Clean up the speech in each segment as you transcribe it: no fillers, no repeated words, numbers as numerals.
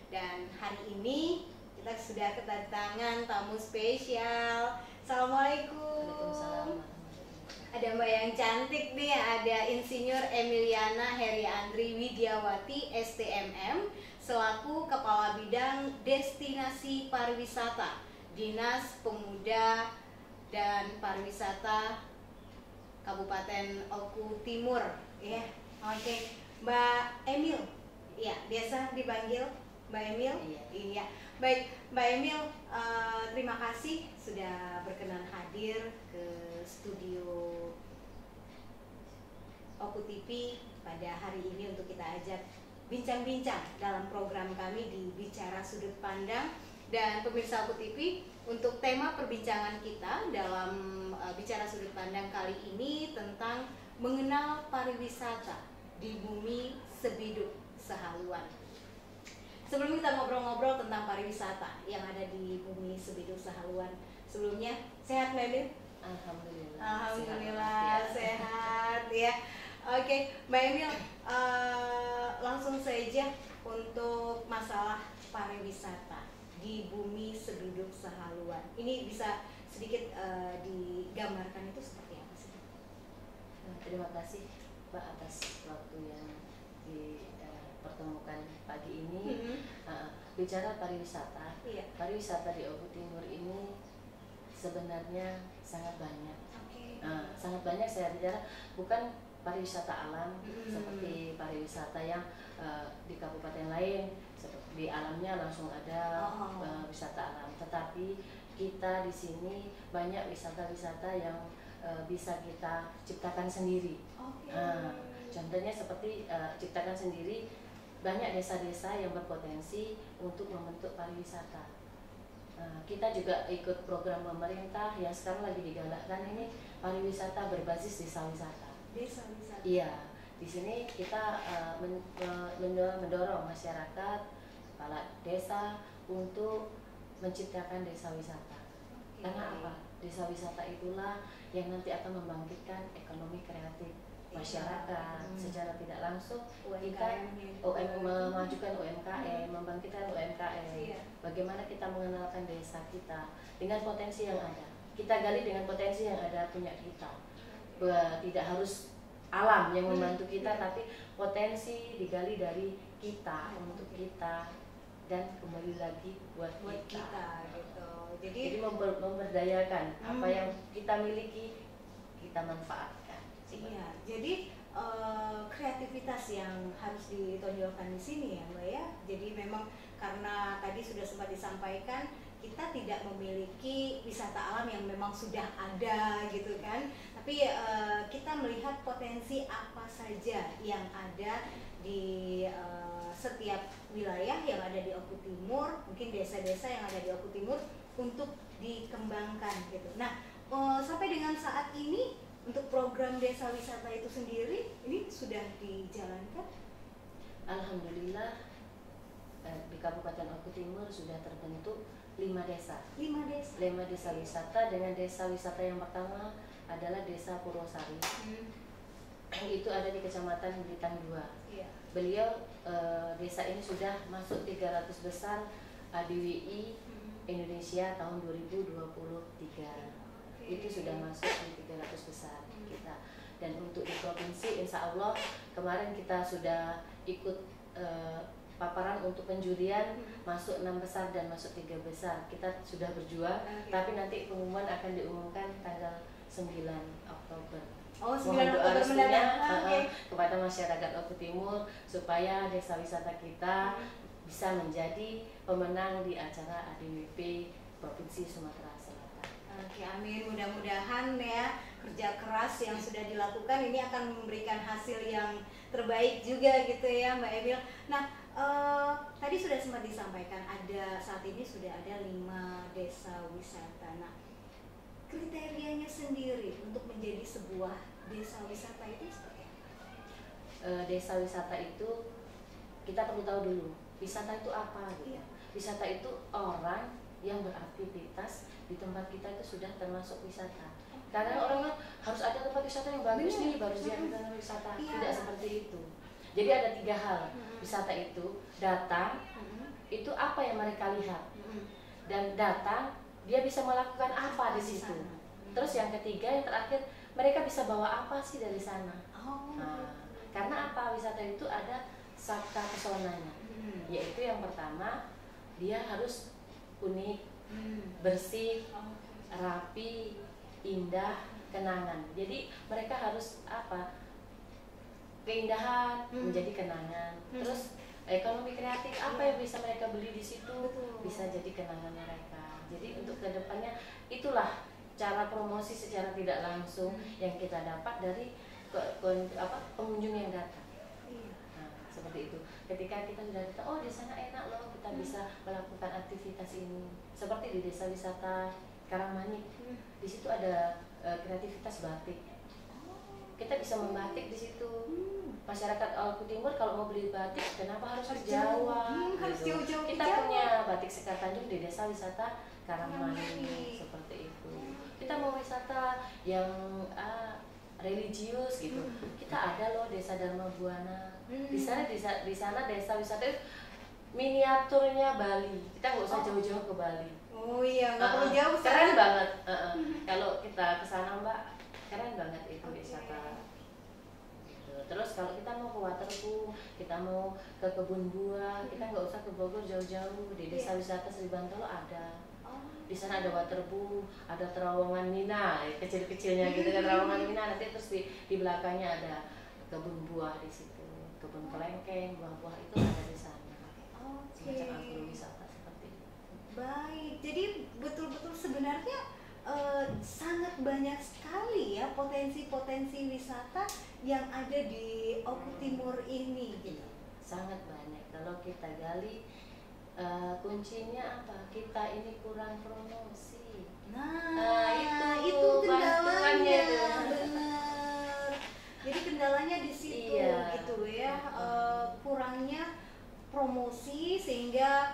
Dan hari ini kita sudah kedatangan tamu spesial. Assalamualaikum. Waalaikumsalam. Ada mbak yang cantik nih, ada Insinyur Emiliana Heriandri Widiawati STMM selaku Kepala Bidang Destinasi Pariwisata Dinas Pemuda dan Pariwisata Kabupaten Oku Timur, ya. Oke, Mbak Emil, ya biasa dipanggil Mbak Emil. Iya. Baik, Mbak Emil, terima kasih sudah berkenan hadir ke studio Oku TV pada hari ini untuk kita ajak bincang-bincang dalam program kami di Bicara Sudut Pandang. Dan pemirsa Oku TV, untuk tema perbincangan kita dalam Bicara Sudut Pandang kali ini tentang mengenal pariwisata di bumi Sebiduk Sehaluan. Sebelum kita ngobrol-ngobrol tentang pariwisata yang ada di bumi Sebiduk Sehaluan, sebelumnya sehat Mbak Emil? Alhamdulillah. Alhamdulillah sehat ya. Oke, Mbak Emil, langsung saja untuk masalah pariwisata di bumi Sebiduk Sehaluan. Ini bisa sedikit digambarkan itu seperti apa sih? Terima kasih Mbak atas waktu yang dipertemukan pagi ini. Bicara pariwisata, pariwisata di Oku Timur ini sebenarnya sangat banyak. Sangat banyak, saya bicara bukan pariwisata alam seperti pariwisata yang di kabupaten lain, seperti di alamnya langsung ada wisata alam, tetapi kita di sini banyak wisata-wisata yang bisa kita ciptakan sendiri. Contohnya seperti ciptakan sendiri, banyak desa-desa yang berpotensi untuk membentuk pariwisata. Kita juga ikut program pemerintah yang sekarang lagi digalakkan, ini pariwisata berbasis desa wisata. Desa wisata. Iya, di sini kita mendorong masyarakat, kepala desa untuk menciptakan desa wisata. Karena apa? Desa wisata itulah yang nanti akan membangkitkan ekonomi kreatif masyarakat. Secara tidak langsung kita memajukan UMKM, membangkitkan UMKM. Bagaimana kita mengenalkan desa kita dengan potensi yang ada. Kita gali dengan potensi yang ada punya kita. Tidak harus alam yang membantu kita, tapi potensi digali dari kita untuk kita dan kembali lagi buat kita gitu. Jadi memberdayakan apa yang kita miliki, kita manfaatkan. Iya, jadi kreativitas yang harus ditonjolkan di sini ya Mbak ya. Jadi memang karena tadi sudah sempat disampaikan, kita tidak memiliki wisata alam yang memang sudah ada gitu kan, tapi kita melihat potensi apa saja yang ada di setiap wilayah yang ada di Oku Timur, mungkin desa-desa yang ada di Oku Timur untuk dikembangkan gitu. Nah, sampai dengan saat ini untuk program desa wisata itu sendiri ini sudah dijalankan? Alhamdulillah, di Kabupaten Oku Timur sudah terbentuk 5 desa. 5 desa. 5 desa wisata, dengan desa wisata yang pertama adalah Desa Purwosari. Itu ada di Kecamatan Blitar 2. Beliau desa ini sudah masuk 300 besar ADWI Indonesia tahun 2023. Itu sudah masuk di 300 besar kita. Dan untuk di provinsi, insya Allah kemarin kita sudah ikut paparan untuk penjurian, masuk 6 besar dan masuk 3 besar. Kita sudah berjuang, tapi nanti pengumuman akan diumumkan tanggal 9 Oktober. Mohon doa restunya kepada masyarakat Oku Timur supaya desa wisata kita bisa menjadi pemenang di acara ADWP Provinsi Sumatera Selatan. Oke, amin. Mudah-mudahan ya kerja keras yang sudah dilakukan ini akan memberikan hasil yang terbaik juga gitu ya Mbak Emil. Nah, tadi sudah sempat disampaikan saat ini sudah ada 5 desa wisata. Nah, kriterianya sendiri untuk menjadi sebuah desa wisata itu seperti apa? Desa wisata itu kita perlu tahu dulu, wisata itu apa gitu. Wisata itu orang yang beraktivitas di tempat kita itu sudah termasuk wisata. Karena orang harus ada tempat wisata yang bagus nih baru dia wisata. Tidak seperti itu. Jadi ada 3 hal. Wisata itu datang, itu apa yang mereka lihat, dan datang dia bisa melakukan apa di situ. Terus yang ketiga, yang terakhir, mereka bisa bawa apa sih dari sana. Nah, karena apa, wisata itu ada sabta pesonanya, yaitu yang pertama dia harus unik, bersih, rapi, indah, kenangan. Jadi mereka harus apa, keindahan menjadi kenangan. Terus ekonomi kreatif, apa yang bisa mereka beli di situ bisa jadi kenangan mereka. Jadi untuk kedepannya itulah cara promosi secara tidak langsung yang kita dapat dari pengunjung yang datang. Nah, seperti itu. Ketika kita sudah datang, oh di sana enak loh, kita bisa melakukan aktivitas ini. Seperti di desa wisata Karangmanik, di situ ada kreativitas batik. Kita bisa membatik di situ. Masyarakat Oku Timur kalau mau beli batik, kenapa harus ke Jawa? Gitu. Kita punya batik Sekar Tanjung di desa wisata Karangmanik, seperti itu. Kita mau wisata yang religius gitu, kita ada loh desa Dharma Buana. Di sana desa wisata miniaturnya Bali. Kita nggak usah jauh-jauh ke Bali. Oh iya, nggak perlu jauh. Keren banget. Kalau kita ke sana Mbak, keren banget itu wisata. Gitu. Terus kalau kita mau ke Waterpoo, kita mau ke kebun buah, kita nggak usah ke Bogor jauh-jauh. Di desa wisata Sri Bantolo ada. Di sana ada Waterpoo, ada terowongan Mina, kecil-kecilnya gitu kan, terowongan Mina. Nanti terus di belakangnya ada kebun buah di situ, kebun kelengkeng, buah-buah itu ada di sana. Semacam agrowisata seperti itu. Baik, jadi betul-betul sebenarnya sangat banyak sekali ya potensi-potensi wisata yang ada di Oku Timur ini gitu. Sangat banyak. Kalau kita gali, kuncinya apa? Kita ini kurang promosi. Nah itu kendalanya, benar. Jadi kendalanya di situ, gitu ya. Kurangnya promosi sehingga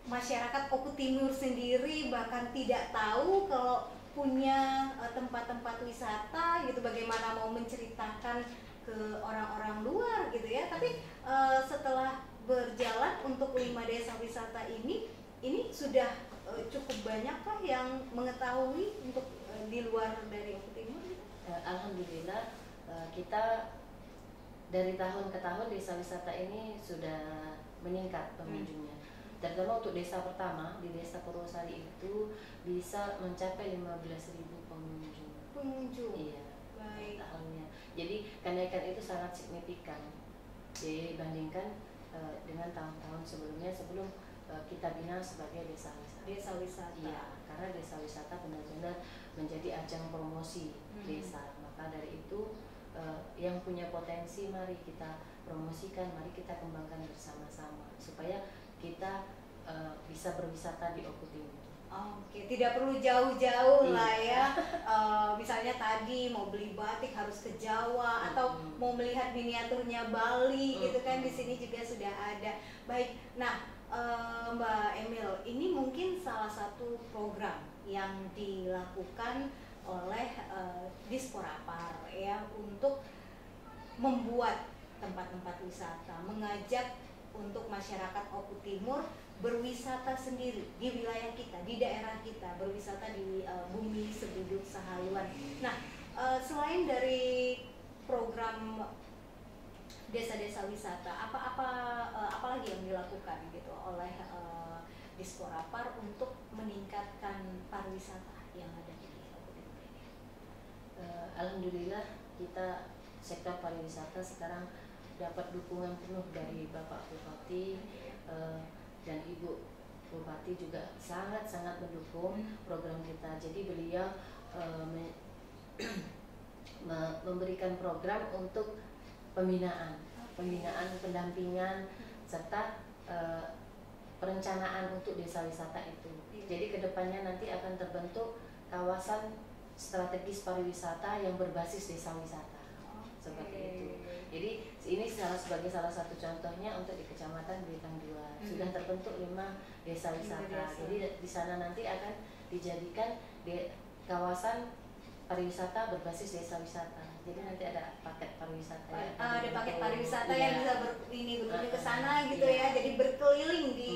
masyarakat Oku Timur sendiri bahkan tidak tahu kalau punya tempat-tempat wisata gitu, bagaimana mau menceritakan ke orang-orang luar gitu ya. Tapi setelah berjalan untuk 5 desa wisata ini sudah cukup banyakkah yang mengetahui untuk di luar dari Oku Timur? Alhamdulillah, kita dari tahun ke tahun desa wisata ini sudah meningkat pengunjungnya. Terutama untuk desa pertama di desa Purwosari itu bisa mencapai 15.000 pengunjung. Iya, baik. Tahunnya. Jadi kenaikan itu sangat signifikan dibandingkan dengan tahun-tahun sebelumnya, sebelum kita bina sebagai desa wisata. Desa wisata. Iya, karena desa wisata benar-benar menjadi ajang promosi desa. Maka dari itu yang punya potensi mari kita promosikan, mari kita kembangkan bersama-sama supaya kita bisa berwisata di Oku Timur. Oke, tidak perlu jauh-jauh lah ya. Misalnya tadi mau beli batik harus ke Jawa, atau mau melihat miniaturnya Bali gitu kan, di sini juga sudah ada. Baik, nah Mbak Emil, ini mungkin salah satu program yang dilakukan oleh Disporapar ya untuk membuat tempat-tempat wisata, mengajak untuk masyarakat Oku Timur berwisata sendiri di wilayah kita, di daerah kita, berwisata di bumi Sebuduk Sahaluan. Nah, selain dari program desa-desa wisata, apa lagi yang dilakukan gitu oleh Disporapar untuk meningkatkan pariwisata yang ada di Oku Timur ini? Alhamdulillah, kita sektor pariwisata sekarang dapat dukungan penuh dari Bapak Bupati dan Ibu Bupati juga sangat-sangat mendukung program kita. Jadi beliau memberikan program untuk pembinaan, pendampingan serta perencanaan untuk desa wisata itu. Jadi kedepannya nanti akan terbentuk kawasan strategis pariwisata yang berbasis desa wisata. Seperti itu. Jadi ini sebagai salah satu contohnya untuk di Kecamatan Blitar 2 sudah terbentuk 5 desa wisata. Jadi di sana nanti akan dijadikan kawasan pariwisata berbasis desa wisata. Jadi nanti ada paket pariwisata. Ada paket pariwisata yang bisa berkunjung ke sana gitu ya. Jadi berkeliling di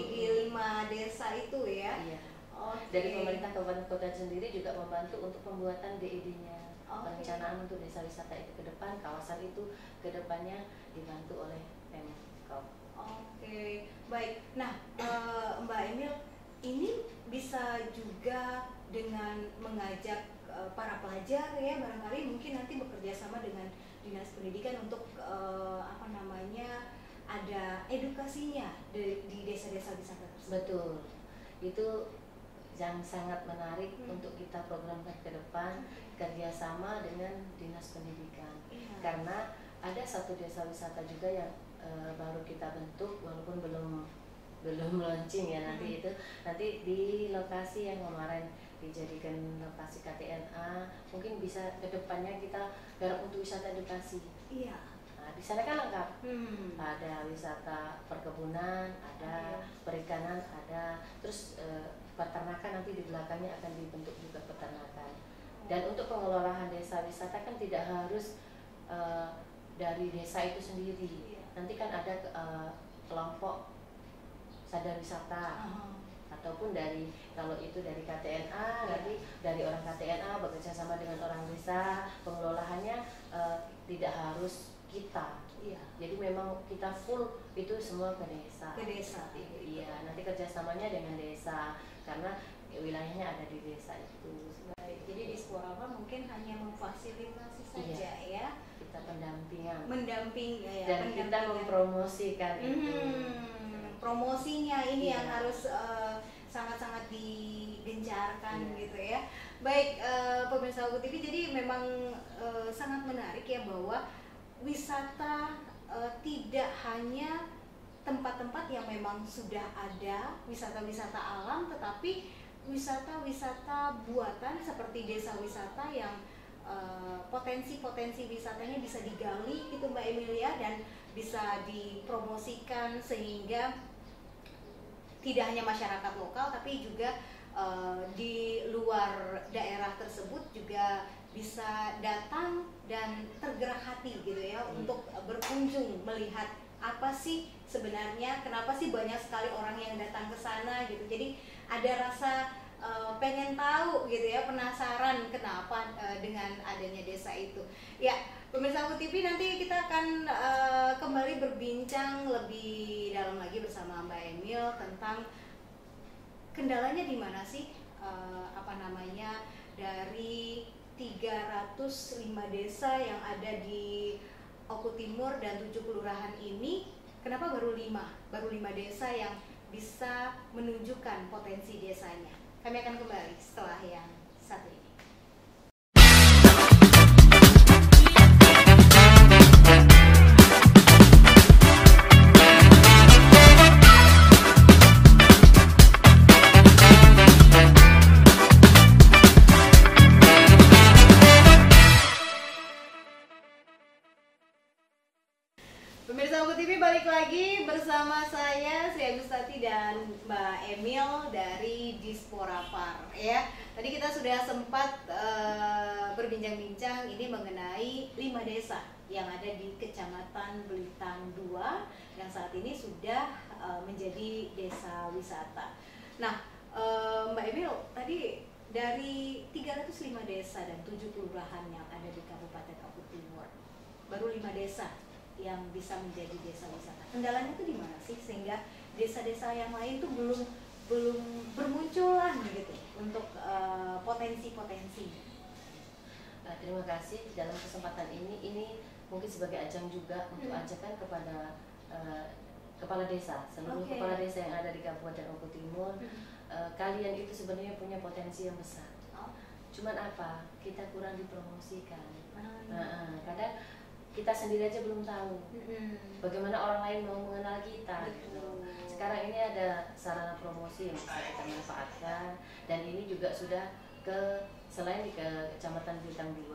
itu ya. Iya. Dari pemerintah kabupaten kota sendiri juga membantu untuk pembuatan DED-nya, perencanaan untuk desa wisata itu ke depan, kawasan itu ke depannya dibantu oleh Pemkab. Oke, baik. Nah, Mbak Emil, ini bisa juga dengan mengajak para pelajar ya, barangkali mungkin nanti bekerja sama dengan dinas pendidikan untuk ada edukasinya di desa-desa wisata tersebut. Betul, itu yang sangat menarik untuk kita programkan ke depan, kerjasama dengan dinas pendidikan. Karena ada satu desa wisata juga yang baru kita bentuk, walaupun belum launching ya, nanti di lokasi yang kemarin dijadikan lokasi KTNA, mungkin bisa kedepannya kita garap untuk wisata edukasi. Iya. Nah, di sana kan lengkap, ada wisata perkebunan, ada perikanan, ada terus peternakan, nanti di belakangnya akan dibentuk juga peternakan. Dan untuk pengelolaan desa wisata kan tidak harus dari desa itu sendiri. Nanti kan ada kelompok sadar wisata, ataupun kalau itu dari KTNA, nanti dari orang KTNA bekerja sama dengan orang desa, pengelolaannya tidak harus kita. Jadi memang kita full itu semua ke desa. Iya, nanti kerjasamanya dengan desa karena wilayahnya ada di desa itu. Baik, jadi di Disporavar mungkin hanya memfasilitasi saja ya. Kita pendampingan. Dan kita mempromosikan itu. Promosinya ini yang harus sangat-sangat digencarkan gitu ya. Baik, pemirsa Oku TV, jadi memang sangat menarik ya bahwa wisata tidak hanya tempat-tempat yang memang sudah ada wisata-wisata alam, tetapi wisata-wisata buatan seperti desa wisata yang potensi-potensi wisatanya bisa digali gitu Mbak Emilia, dan bisa dipromosikan sehingga tidak hanya masyarakat lokal tapi juga di luar daerah tersebut juga bisa datang dan tergerak hati gitu ya untuk berkunjung melihat apa sih sebenarnya, kenapa sih banyak sekali orang yang datang ke sana gitu. Jadi ada rasa pengen tahu gitu ya, penasaran kenapa dengan adanya desa itu. Ya, pemirsa Oku TV, nanti kita akan kembali berbincang lebih dalam lagi bersama Mbak Emil tentang kendalanya di mana sih dari 305 desa yang ada di Oku Timur dan 7 kelurahan ini, kenapa baru 5 desa yang bisa menunjukkan potensi desanya. Kami akan kembali setelah yang satu ini. Pemirsa Oku TV, balik lagi bersama saya Sri Agustati dan Mbak Emil dari Disporavar ya. Tadi kita sudah sempat berbincang-bincang ini mengenai 5 desa yang ada di Kecamatan Belitang 2 yang saat ini sudah menjadi desa wisata. Nah, Mbak Emil, tadi dari 305 desa dan 7 kelurahan yang ada di Kabupaten Oku Timur, baru 5 desa yang bisa menjadi desa wisata. Kendalanya itu di mana sih sehingga desa-desa yang lain tuh belum bermunculan gitu untuk potensi-potensinya? Terima kasih. Dalam kesempatan ini mungkin sebagai ajang juga untuk ajakan kepada kepala desa, seluruh kepala desa yang ada di Kabupaten Oku Timur. Kalian itu sebenarnya punya potensi yang besar. Cuman apa? Kita kurang dipromosikan. Kadang kita sendiri aja belum tahu bagaimana orang lain mau mengenal kita gitu. Sekarang ini ada sarana promosi yang bisa kita manfaatkan, dan ini juga sudah selain di Kecamatan Belitang 2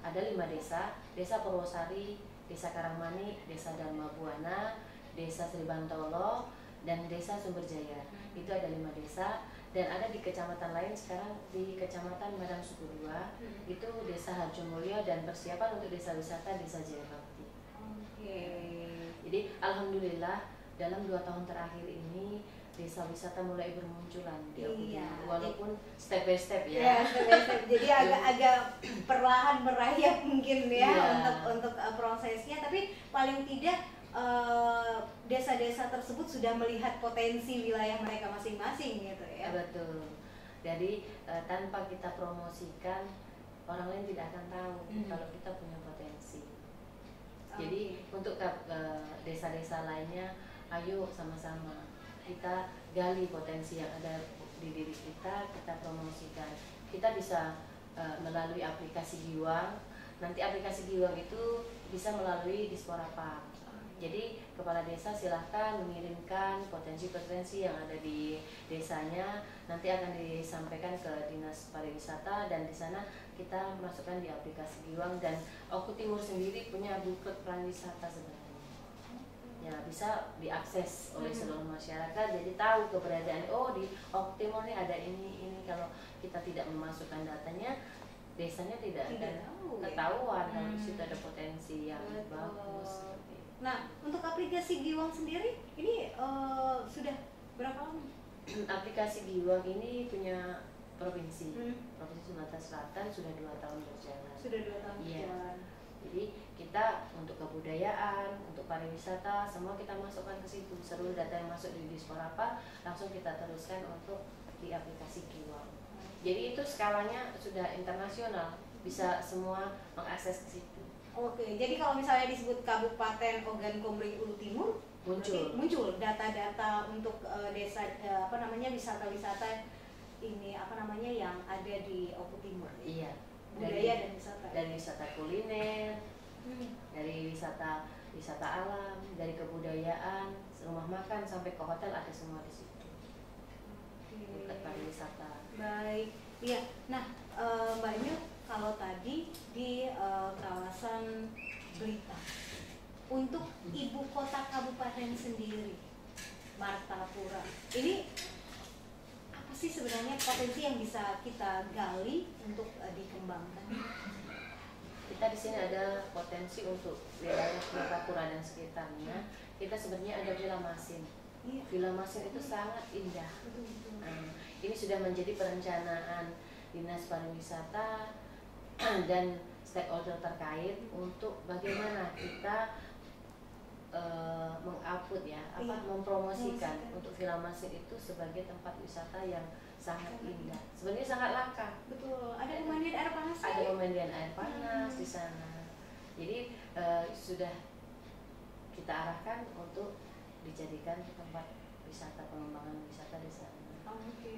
ada 5 desa: Desa Purwosari, Desa Karangmani, Desa Dharma Buana, Desa Sri Bantolo, dan Desa Sumberjaya. Itu ada 5 desa. Dan ada di kecamatan lain sekarang, di Kecamatan Madang Suku 2 itu Desa Harjomulyo, dan persiapan untuk desa wisata Desa Jayabakti. Jadi alhamdulillah dalam 2 tahun terakhir ini desa desa wisata mulai bermunculan di Oku Iya. Timur, walaupun step by step ya. Ya, step by step. Jadi agak perlahan merayap mungkin ya, Iya. untuk prosesnya, tapi paling tidak desa-desa tersebut sudah melihat potensi wilayah mereka masing-masing gitu ya. Betul. Jadi tanpa kita promosikan, orang lain tidak akan tahu kalau kita punya potensi. Jadi untuk desa-desa lainnya, ayo sama-sama kita gali potensi yang ada di diri kita promosikan. Kita bisa melalui aplikasi Giwang. Nanti aplikasi Giwang itu bisa melalui Dispora Park. Jadi kepala desa silahkan mengirimkan potensi-potensi yang ada di desanya, nanti akan disampaikan ke Dinas Pariwisata, dan di sana kita masukkan di aplikasi Giwang. Dan Oku Timur sendiri punya booklet pariwisata sebenarnya. Ya, bisa diakses oleh seluruh masyarakat, jadi tahu keberadaan, oh di Oku Timur nih ada ini. Kalau kita tidak memasukkan datanya, desanya tidak tahu, ketahuan kalau di situ ada potensi yang bagus. Nah, untuk aplikasi Giwang sendiri ini sudah berapa lama? Aplikasi Giwang ini punya provinsi Sumatera Selatan, sudah 2 tahun berjalan. Sudah 2 tahun berjalan. Jadi kita untuk kebudayaan, untuk pariwisata, semua kita masukkan ke situ. Seluruh data yang masuk di Dispora Park langsung kita teruskan untuk di aplikasi Giwang. Jadi itu skalanya sudah internasional, bisa semua mengakses ke situ. Oke, jadi kalau misalnya disebut Kabupaten Ogan Komering Ulu Timur, muncul data-data untuk desa wisata-wisata ini yang ada di Oku Timur. Iya. Budaya dan wisata. Dari wisata kuliner, dari wisata alam, dari kebudayaan, rumah makan sampai ke hotel ada semua di situ. Bukan pariwisata. Baik, iya. Nah, Mbak Nyu, kalau tadi di kawasan Blitar, untuk ibu kota kabupaten sendiri, Martapura, ini apa sih sebenarnya potensi yang bisa kita gali untuk dikembangkan? Kita di sini ada potensi untuk wilayah Martapura dan sekitarnya. Kita sebenarnya ada Villa Masin. Villa Masin itu sangat indah. Ini sudah menjadi perencanaan Dinas Pariwisata dan stakeholder terkait untuk bagaimana kita mempromosikan untuk Villa Masin itu sebagai tempat wisata yang sangat indah. Sebenarnya sangat langka. Betul. Ada pemandian air panas. Ada pemandian air panas di sana. Jadi sudah kita arahkan untuk dijadikan tempat wisata, pengembangan wisata di sana.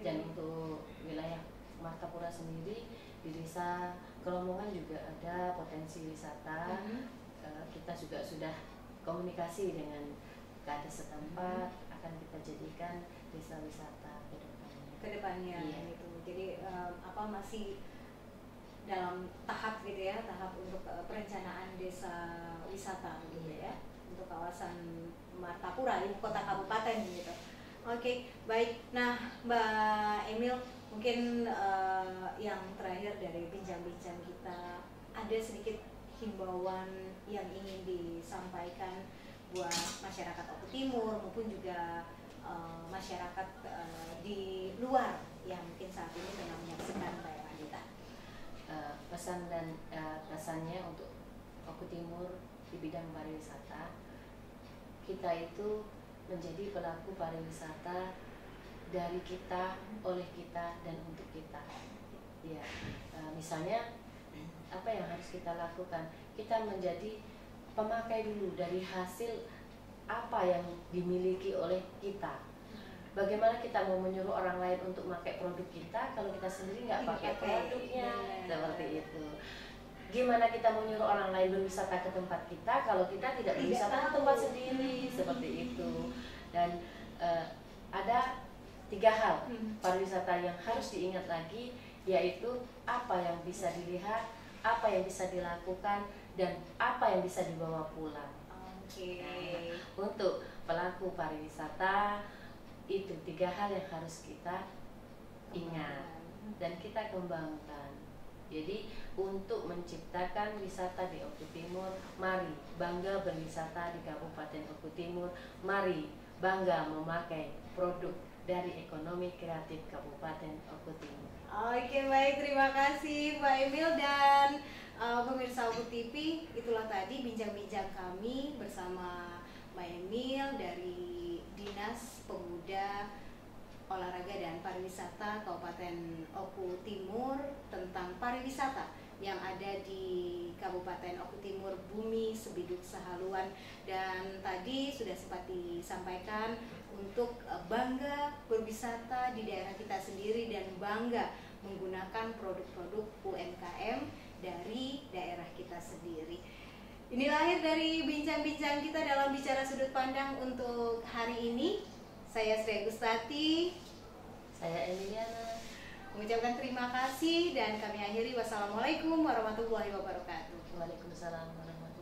Dan untuk wilayah Martapura sendiri, di desa Kelomongan juga ada potensi wisata. Kita juga sudah komunikasi dengan kades setempat, akan kita jadikan desa wisata ke depannya. Iya. Gitu. Jadi masih dalam tahap gitu ya, tahap untuk perencanaan desa wisata gitu ya, untuk kawasan Martapura, ibu kota kabupaten gitu. Oke, baik. Nah, Mbak Emil, mungkin yang terakhir dari bincang-bincang kita, ada sedikit himbauan yang ingin disampaikan buat masyarakat Oku Timur maupun juga masyarakat di luar yang mungkin saat ini tengah menyaksikan tayangan kita. Pesan dan pesannya untuk Oku Timur di bidang pariwisata, kita itu menjadi pelaku pariwisata dari kita, oleh kita, dan untuk kita. Ya, misalnya apa yang harus kita lakukan? Kita menjadi pemakai dulu dari hasil apa yang dimiliki oleh kita. Bagaimana kita mau menyuruh orang lain untuk pakai produk kita kalau kita sendiri nggak pakai produknya? Seperti itu. Gimana kita mau nyuruh orang lain berwisata ke tempat kita kalau kita tidak berwisata ke tempat sendiri? Seperti itu. Dan ada 3 hal pariwisata yang harus diingat lagi, yaitu apa yang bisa dilihat, apa yang bisa dilakukan, dan apa yang bisa dibawa pulang. Nah, untuk pelaku pariwisata itu 3 hal yang harus kita ingat dan kita kembangkan. Jadi untuk menciptakan wisata di Oku Timur, mari bangga berwisata di Kabupaten Oku Timur, mari bangga memakai produk dari ekonomi kreatif Kabupaten Oku Timur. Oke, baik, terima kasih Pak Emil dan pemirsa Oku TV. Itulah tadi bincang-bincang kami bersama Pak Emil dari Dinas Pemuda, Olahraga dan Pariwisata Kabupaten Oku Timur tentang pariwisata yang ada di Kabupaten Oku Timur, Bumi Sebiduk Sehaluan. Dan tadi sudah sempat disampaikan untuk bangga berwisata di daerah kita sendiri dan bangga menggunakan produk-produk UMKM dari daerah kita sendiri. Inilah akhir dari bincang-bincang kita dalam Bicara Sudut Pandang untuk hari ini. Saya Sri Gustati, saya Emiliana, mengucapkan terima kasih dan kami akhiri. Wassalamualaikum warahmatullahi wabarakatuh. Waalaikumsalam warahmatullahi wabarakatuh.